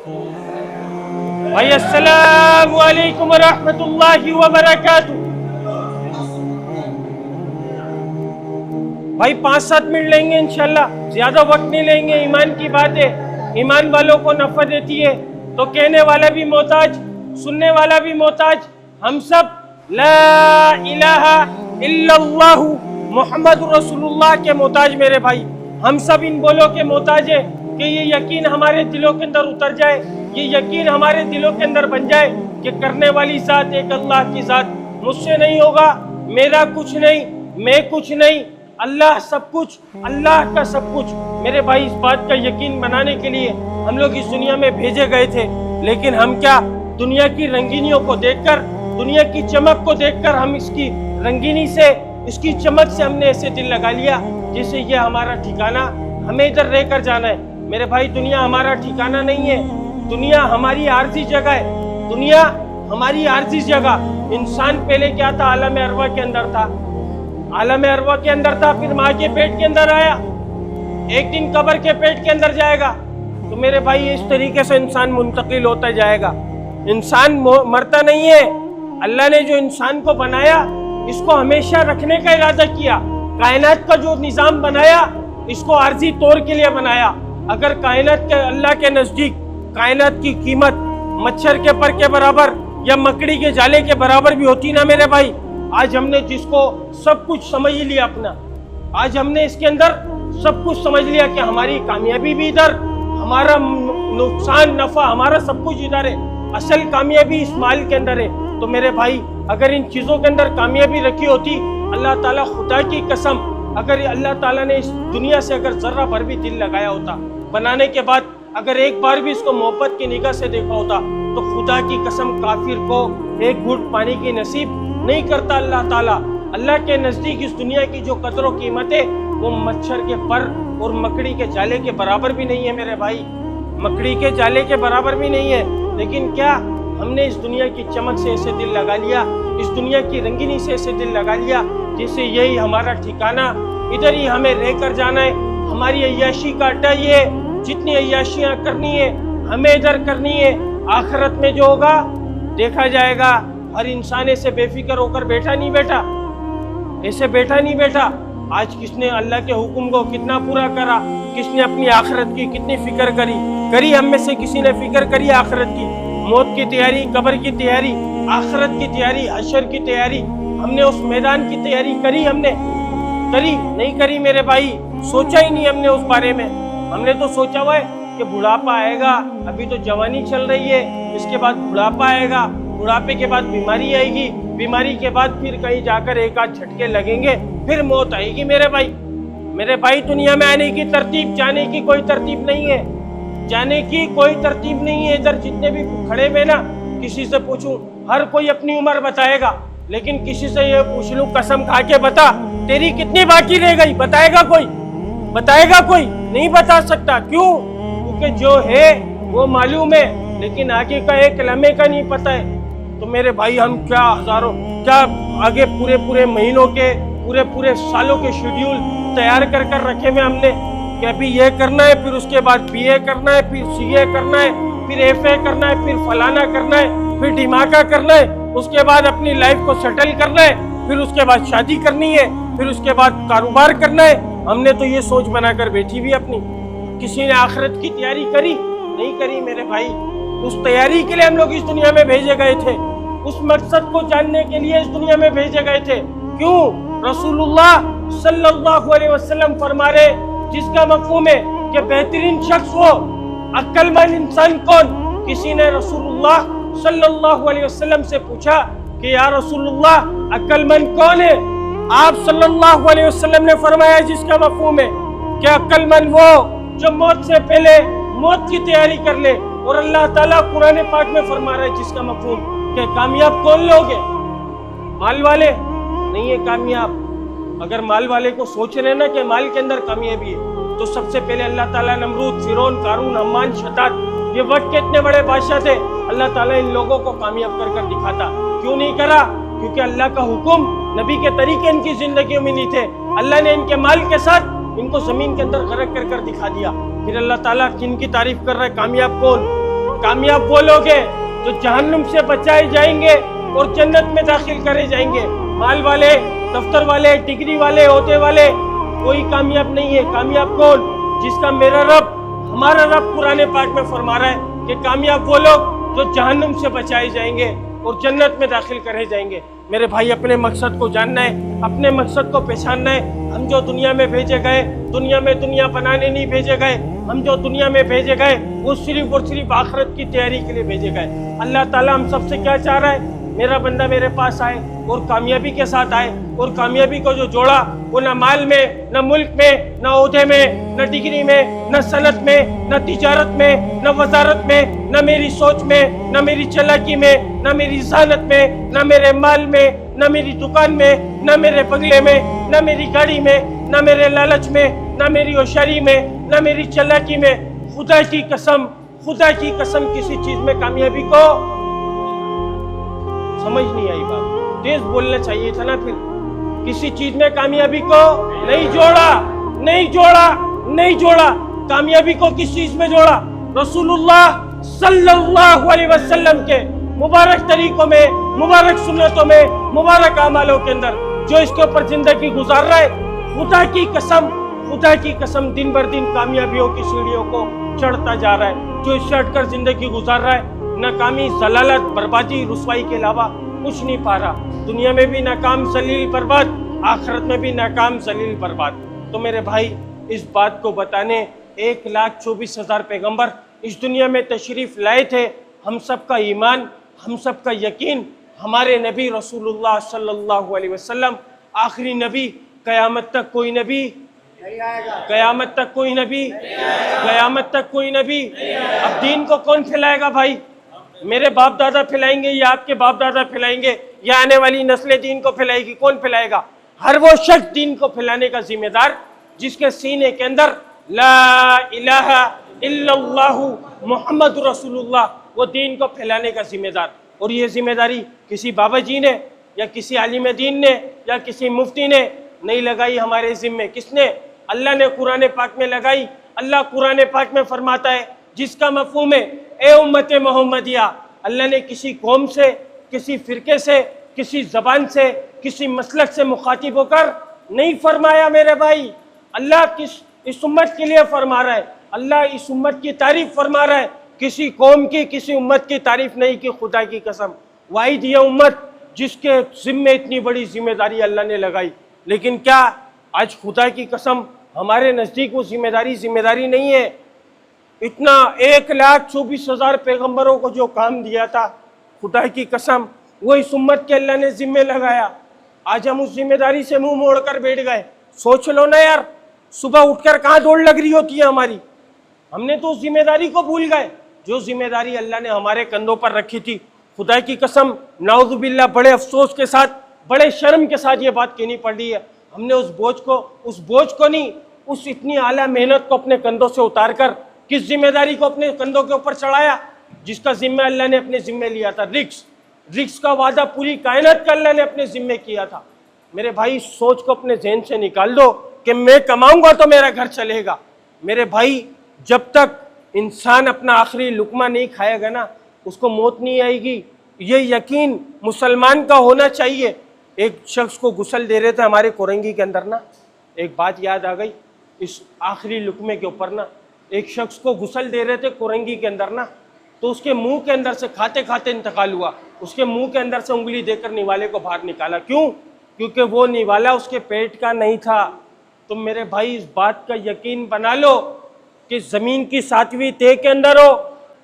भाई अस्सलामु अलैकुम रहमतुल्लाहि व बरकातुहू। भाई 5-7 मिनट लेंगे इंशाल्लाह, ज्यादा वक्त नहीं लेंगे। ईमान की बात है, ईमान वालों को नफा देती है तो कहने वाला भी मोहताज, सुनने वाला भी मोहताज। हम सब ला इलाहा इल्लल्लाहु मुहम्मद रसूलुल्लाह के मोहताज मेरे भाई। हम सब इन बोलों के मोहताज है कि ये यकीन हमारे दिलों के अंदर उतर जाए, ये यकीन हमारे दिलों के अंदर बन जाए कि करने वाली ज़ात एक अल्लाह की ज़ात। मुझसे नहीं होगा, मेरा कुछ नहीं, मैं कुछ नहीं, अल्लाह सब कुछ, अल्लाह का सब कुछ। मेरे भाई इस बात का यकीन बनाने के लिए हम लोग इस दुनिया में भेजे गए थे, लेकिन हम क्या दुनिया की रंगीनियों को देखकर, दुनिया की चमक को देखकर हम इसकी रंगीनी से, इसकी चमक से हमने ऐसे दिल लगा लिया जैसे ये हमारा ठिकाना, हमें इधर रहकर जाना है। मेरे भाई दुनिया हमारा ठिकाना नहीं है, दुनिया हमारी आरज़ी जगह है, दुनिया हमारी आरज़ी जगह। इंसान पहले क्या था, आलम अरवा के अंदर था, आलम अरवा के अंदर था, फिर माँ के पेट के अंदर आया, एक दिन कब्र के पेट के अंदर जाएगा। तो मेरे भाई इस तरीके से इंसान मुंतकिल होता जाएगा। इंसान मरता नहीं है। अल्लाह ने जो इंसान को बनाया इसको हमेशा रखने का इरादा किया। कायनात का जो निज़ाम बनाया इसको आर्जी तौर के लिए बनाया। अगर कायनात के अल्लाह के नज़दीक कायनात की कीमत मच्छर के पर के बराबर या मकड़ी के जाले के बराबर भी होती ना मेरे भाई, आज हमने जिसको सब कुछ समझ लिया अपना, आज हमने इसके अंदर सब कुछ समझ लिया कि हमारी कामयाबी भी इधर, हमारा नुकसान नफा हमारा सब कुछ इधर है, असल कामयाबी इस माल के अंदर है। तो मेरे भाई अगर इन चीज़ों के अंदर कामयाबी रखी होती, अल्लाह ताला खुदा की कसम, अगर अल्लाह ताला ने इस दुनिया से अगर जर्रा भर भी दिल लगाया होता, बनाने के बाद अगर एक बार भी इसको मोहब्बत की निगाह से देखा होता, तो खुदा की कसम काफिर को एक घूंट पानी की नसीब नहीं करता अल्लाह ताला। अल्लाह के नज़दीक इस दुनिया की जो कदर व कीमत है वो मच्छर के पर और मकड़ी के जाले के बराबर भी नहीं है मेरे भाई, मकड़ी के जाले के बराबर भी नहीं है। लेकिन क्या हमने इस दुनिया की चमक से ऐसे दिल लगा लिया, इस दुनिया की रंगीनी से ऐसे दिल लगा लिया जैसे यही हमारा ठिकाना, इधर ही हमें रहकर जाना है, हमारी अय्याशी का अड्डा ये है, जितनी अय्याशियाँ करनी है हमें इधर करनी है। आखिरत में जो होगा देखा जाएगा। हर इंसान ऐसे बेफिक्र होकर बैठा नहीं बैठा, ऐसे बैठा नहीं बैठा। आज किसने अल्लाह के हुक्म को कितना पूरा करा, किसने अपनी आखिरत की कितनी फिक्र करी हम में से किसी ने फिक्र करी आखिरत की, मौत की तैयारी, कब्र की तैयारी, आखिरत की तैयारी, हशर की तैयारी, हमने उस मैदान की तैयारी करी, हमने करी नहीं करी मेरे भाई, सोचा ही नहीं हमने उस बारे में। हमने तो सोचा हुआ है कि बुढ़ापा आएगा, अभी तो जवानी चल रही है, इसके बाद बुढ़ापा आएगा, बुढ़ापे के बाद बीमारी आएगी, बीमारी के बाद फिर कहीं जाकर एक आध झटके लगेंगे, फिर मौत आएगी मेरे भाई। मेरे भाई दुनिया में आने की तरतीब, जाने की कोई तरतीब नहीं है, जाने की कोई तरतीब नहीं है। इधर जितने भी खड़े में ना, किसी से पूछूं हर कोई अपनी उम्र बताएगा, लेकिन किसी से ये पूछ लूं कसम खा के बता तेरी कितनी बाकी रह गई, बताएगा कोई? बताएगा कोई? नहीं बता सकता। क्यों? क्योंकि जो है वो मालूम है, लेकिन आगे का एक लम्हे का नहीं पता है। तो मेरे भाई हम क्या हजारों, क्या आगे पूरे पूरे महीनों के, पूरे पूरे सालों के शेड्यूल तैयार कर कर रखे हुए हमने कि अभी ये करना है, फिर उसके बाद BA करना है, फिर CA करना है, फिर FA करना है, फिर फलाना करना है, फिर ढिमाका करना है, उसके बाद अपनी लाइफ को सेटल करना है, फिर उसके बाद शादी करनी है, फिर उसके बाद कारोबार करना है। हमने तो ये सोच बनाकर बैठी भी अपनी। किसी ने आखिरत की तैयारी करी? नहीं करी मेरे भाई। उस तैयारी के लिए हम लोग इस दुनिया में भेजे गए थे, उस मकसद को जानने के लिए इस दुनिया में भेजे गए थे। क्यों? रसूलुल्लाह सल्लल्लाहु अलैहि वसल्लम फरमा रहे, जिसका मफ़हूम है कि बेहतरीन शख्स वो, अक्लमंद इंसान कौन? किसी ने रसूलुल्लाह सल्लल्लाहु अलैहि वसल्लम से पूछा कि या रसूलुल्लाह अक्लमंद कौन है? आप सल्लल्लाहु अलैहि वसल्लम ने फरमाया जिसका मफ़हूम है कि अक्लमंद वो जो मौत से पहले मौत की तैयारी कर ले। और अल्लाह ताला कुरान पाक में फरमा रहा है जिसका मफ़हूम कि कामयाब कौन लोग हैं? माल वाले नहीं है कामयाब। अगर माल वाले को सोच रहे ना कि माल के अंदर कामयाबी है, तो सबसे पहले अल्लाह ताला नमरूद, फिरौन, कारून, हम्मान, शतात, ये वक्त के इतने बड़े बादशाह थे, अल्लाह ताला इन लोगों को कामयाब कर कर दिखाता। क्यों नहीं करा? क्योंकि अल्लाह का हुक्म, नबी के तरीके इनकी जिंदगी में नहीं थे। अल्लाह ने इनके माल के साथ इनको जमीन के अंदर गरक कर कर दिखा दिया। फिर अल्लाह ताला किन की तारीफ कर रहा है? कामयाब कौन? कामयाब वो लोग हैं जो जहन्नुम से बचाए जाएंगे और जन्नत में दाखिल करे जाएंगे। माल वाले, दफ्तर वाले, डिग्री वाले, ओहदे वाले कोई कामयाब नहीं है। कामयाब कौन? जिसका मेरा रब, हमारा रब कुरान पाक में फरमा रहा है कि कामयाब वो लोग जो जहन्नुम से बचाए जाएंगे और जन्नत में दाखिल करे जाएंगे। मेरे भाई, अपने मकसद को जानना है, अपने मकसद को पहचानना है। हम जो दुनिया में भेजे गए, दुनिया में दुनिया बनाने नहीं भेजे गए। हम जो दुनिया में भेजे गए वो सिर्फ और सिर्फ आखिरत की तैयारी के लिए भेजे गए। अल्लाह ताला हम सबसे क्या चाह रहा है? मेरा बंदा मेरे पास आए और कामयाबी के साथ आए। और कामयाबी को जो जोड़ा वो ना माल में, न मुल्क में, न ओहदे में, न डिग्री में, न सनत में, न तिजारत में, न वजारत में, न मेरी सोच में, न मेरी चालाकी में, न मेरी ज़ानत में, न मेरे माल में, न मेरी दुकान में, न मेरे बंगले में, न मेरी गाड़ी में, न मेरे लालच में, न मेरी होशियारी में, न मेरी चालाकी में। खुदा की कसम, खुदा की कसम, किसी चीज में कामयाबी को समझ नहीं आई बात। तेज बोलना चाहिए था ना। फिर किसी चीज में कामयाबी को नहीं जोड़ा, नहीं जोड़ा, नहीं जोड़ा। कामयाबी को किस चीज में जोड़ा? रसूलुल्लाह सल्लल्लाहु अलैहि वसल्लम के मुबारक तरीकों में, मुबारक सुन्नतों में, मुबारक अमालों के अंदर जो इसके ऊपर जिंदगी गुजार रहा है। खुदा की कसम, खुदा की कसम, दिन बर दिन कामयाबियों की सीढ़ियों को चढ़ता जा रहा है। जो इस चढ़कर जिंदगी गुजार रहा है, नाकामी, जलालत, बर्बादी, रुसवाई के अलावा कुछ नहीं पा रहा। दुनिया में भी नाकाम, जलील, बर्बाद, आखिरत में भी नाकाम, जलील, बर्बाद। तो मेरे भाई, इस बात को बताने 1,24,000 पैगंबर इस दुनिया में तशरीफ लाए थे। हम सब का ईमान, हम सब का यकीन हमारे नबी रसूलुल्लाह सल्लल्लाहु अलैहि वसल्लम आखिरी नबी। क़यामत तक कोई नबी नहीं आएगा, क़यामत तक कोई नबी, क़यामत तक कोई नबी। अब दीन को कौन फैलाएगा भाई? मेरे बाप दादा फैलाएंगे या आपके बाप दादा फैलाएंगे या आने वाली नस्लें दीन को फैलाएगी? कौन फैलाएगा? हर वो शख्स दीन को फैलाने का जिम्मेदार जिसके सीने के अंदर ला इलाहा इल्लल्लाहु मुहम्मद रसूलुल्लाह, वो दीन को फैलाने का जिम्मेदार। और ये जिम्मेदारी किसी बाबा जी ने या किसी आलिम दीन ने या किसी मुफ्ती ने नहीं लगाई हमारे जिम्मे। किसने? अल्लाह ने कुरान पाक में लगाई। अल्लाह कुरान पाक में फरमाता है, जिसका मफहूम है, ए उम्मत मोहम्मदिया, अल्लाह ने किसी कौम से, किसी फिरके से, किसी जबान से, किसी मसलक से मुखातिब होकर नहीं फरमाया। मेरे भाई, अल्लाह इस उम्मत के लिए फरमा रहा है, अल्लाह इस उम्मत की तारीफ फरमा रहा है, किसी कौम की, किसी उम्मत की तारीफ नहीं की। खुदा की कसम, वाहिद ये उम्मत जिसके जिम्मे इतनी बड़ी जिम्मेदारी अल्लाह ने लगाई। लेकिन क्या आज खुदा की कसम हमारे नज़दीक वो जिम्मेदारी नहीं है? इतना 1,24,000 पैगंबरों को जो काम दिया था, खुदा की कसम वो इस उम्मत के अल्लाह ने जिम्मे लगाया। आज हम उस जिम्मेदारी से मुंह मोड़कर बैठ गए। सोच लो ना यार, सुबह उठकर कहाँ दौड़ लग रही होती है हमारी। हमने तो उस जिम्मेदारी को भूल गए जो जिम्मेदारी अल्लाह ने हमारे कंधों पर रखी थी। खुदा की कसम, नाउज़ुबिल्लाह, बड़े अफसोस के साथ, बड़े शर्म के साथ ये बात कहनी पड़ रही है, हमने उस बोझ को नहीं, उस इतनी आला मेहनत को अपने कंधों से उतार कर किस जिम्मेदारी को अपने कंधों के ऊपर चढ़ाया जिसका जिम्मा अल्लाह ने अपने जिम्मे लिया था। रिक्स का वादा पूरी कायनात का अल्लाह ने अपने जिम्मे किया था। मेरे भाई, सोच को अपने जहन से निकाल दो कि मैं कमाऊंगा तो मेरा घर चलेगा। मेरे भाई, जब तक इंसान अपना आखिरी लुकमा नहीं खाएगा ना, उसको मौत नहीं आएगी। ये यकीन मुसलमान का होना चाहिए। एक शख्स को गुस्ल दे रहे थे हमारे कोरंगी के अंदर ना, एक बात याद आ गई इस आखिरी लुकमे के ऊपर ना। एक शख्स को गुस्ल दे रहे थे कोरंगी के अंदर ना, तो उसके मुंह के अंदर से खाते खाते इंतकाल हुआ। उसके मुंह के अंदर से उंगली देकर निवाले को बाहर निकाला। क्यों? क्योंकि वो निवाला उसके पेट का नहीं था। तो मेरे भाई, इस बात का यकीन बना लो कि ज़मीन की 7वीं तह के अंदर हो,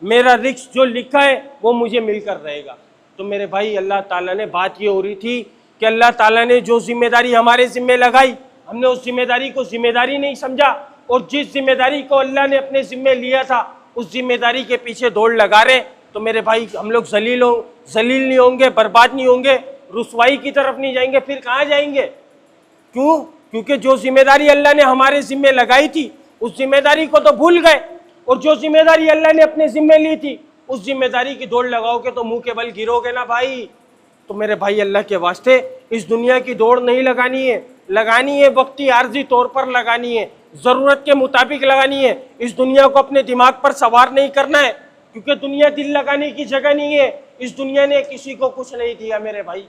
मेरा रिस्क जो लिखा है वो मुझे मिलकर रहेगा। तो मेरे भाई, अल्लाह ताला ने, बात ये हो रही थी कि अल्लाह ताला ने जो जिम्मेदारी हमारे ज़िम्मे लगाई, हमने उस जिम्मेदारी को जिम्मेदारी नहीं समझा। और जिस जिम्मेदारी को अल्लाह ने अपने ज़िम्मे लिया था, उस जिम्मेदारी के पीछे दौड़ लगा रहे। तो मेरे भाई, हम लोग जलील नहीं होंगे, बर्बाद नहीं होंगे, रुसवाई की तरफ नहीं जाएंगे। फिर कहाँ जाएंगे? क्यों? क्योंकि जो जिम्मेदारी अल्लाह ने हमारे ज़िम्मे लगाई थी, उस जिम्मेदारी को तो भूल गए। और जो जिम्मेदारी अल्लाह ने अपने ज़िम्मे ली थी, उस जिम्मेदारी की दौड़ लगाओगे तो मुंह के बल गिरोगे ना भाई। तो मेरे भाई, अल्लाह के वास्ते इस दुनिया की दौड़ नहीं लगानी है वक्ती आर्जी तौर पर लगानी है, ज़रूरत के मुताबिक लगानी है। इस दुनिया को अपने दिमाग पर सवार नहीं करना है। क्योंकि दुनिया दिल लगाने की जगह नहीं है। इस दुनिया ने किसी को कुछ नहीं दिया मेरे भाई,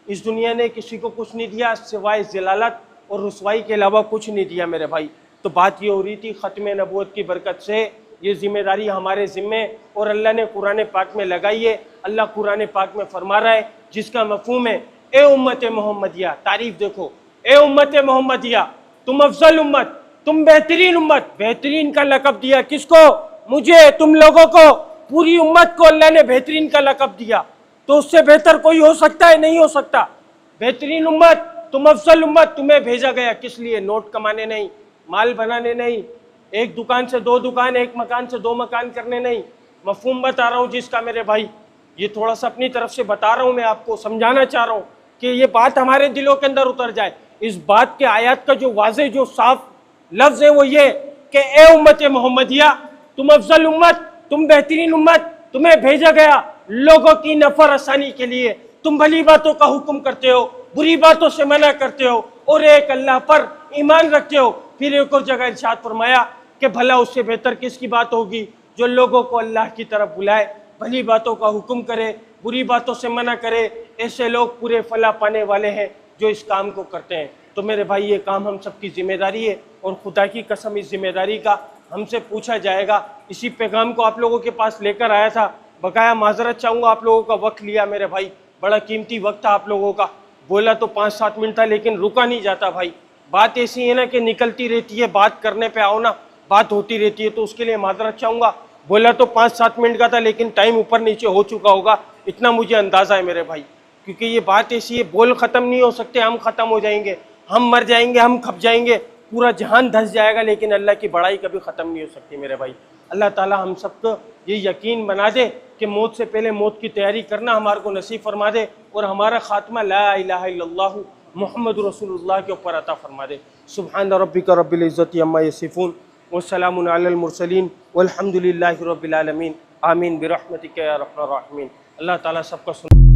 इस दुनिया ने किसी को कुछ नहीं दिया सिवाय ज़लालत और रुसवाई के अलावा कुछ नहीं दिया मेरे भाई। तो बात ये हो रही थी ख़त्म नबूवत की बरकत से ये जिम्मेदारी हमारे ज़िम्मे और अल्लाह ने कुरान पाक में लगाई है। अल्लाह कुरान पाक में फरमा रहा है जिसका मफ़हूम है, ए उम्मत मोहम्मदिया, तारीफ़ देखो, ए उम्मत मोहम्मदिया तुम अफजल उम्मत, तुम बेहतरीन उम्मत। बेहतरीन का लक़ब दिया किसको? मुझे, तुम लोगों को, पूरी उम्मत को अल्लाह ने बेहतरीन का लक़ब दिया। तो उससे बेहतर कोई हो सकता है? नहीं हो सकता। बेहतरीन उम्मत, तुम अफजल उम्मत, तुम्हें भेजा गया किस लिए? नोट कमाने नहीं, माल बनाने नहीं, एक दुकान से दो दुकान, एक मकान से दो मकान करने नहीं। मफहूम बता रहा हूँ जिसका मेरे भाई, ये थोड़ा सा अपनी तरफ से बता रहा हूँ, मैं आपको समझाना चाह रहा हूँ कि ये बात हमारे दिलों के अंदर उतर जाए। इस बात के आयत का जो वाज़े जो साफ लफ्ज़ है वो ये कि ए उम्मत मोहम्मदिया तुम अफजल उम्मत, तुम बेहतरीन उम्मत, तुम्हें भेजा गया लोगों की नफर आसानी के लिए। तुम भली बातों का हुक्म करते हो, बुरी बातों से मना करते हो और एक अल्लाह पर ईमान रखते हो। फिर एक और जगह इरशाद फरमाया कि भला उससे बेहतर किसकी बात होगी जो लोगों को अल्लाह की तरफ बुलाए, भली बातों का हुक्म करे, बुरी बातों से मना करे। ऐसे लोग पूरे फलाह पाने वाले हैं जो इस काम को करते हैं। तो मेरे भाई ये काम हम सबकी जिम्मेदारी है और खुदा की कसम इस जिम्मेदारी का हमसे पूछा जाएगा। इसी पैगाम को आप लोगों के पास लेकर आया था। बकाया माजरत चाहूँगा, आप लोगों का वक्त लिया मेरे भाई, बड़ा कीमती वक्त था आप लोगों का। बोला तो 5-7 मिनट था लेकिन रुका नहीं जाता भाई। बात ऐसी है ना कि निकलती रहती है, बात करने पे आओ ना, बात होती रहती है, तो उसके लिए माजरत चाहूँगा। बोला तो 5-7 मिनट का था लेकिन टाइम ऊपर नीचे हो चुका होगा, इतना मुझे अंदाज़ा है मेरे भाई। क्योंकि ये बात ऐसी है, बोल ख़त्म नहीं हो सकते, हम ख़त्म हो जाएंगे, हम मर जाएंगे, हम खप जाएंगे, पूरा जहान धंस जाएगा, लेकिन अल्लाह की बड़ाई कभी ख़त्म नहीं हो सकती मेरे भाई। अल्लाह ताला हम सबको ये यकीन बना दे कि मौत से पहले मौत की तैयारी करना हमारे को नसीब फरमा दे और हमारा ख़ात्मा ला इलाहा इल्लल्लाह मुहम्मद रसूलुल्लाह के ऊपर अता फरमा दे। सुब्हान रब्बिका रब्बिल इज़्ज़ति अम्मा यसिफून व सलामुन अलल मुरसलीन वल्हम्दुलिल्लाहि रब्बिल आलमीन। आमीन बिरहमतिका या रहमान रहीमीन। अल्लाह ताला सबका सुन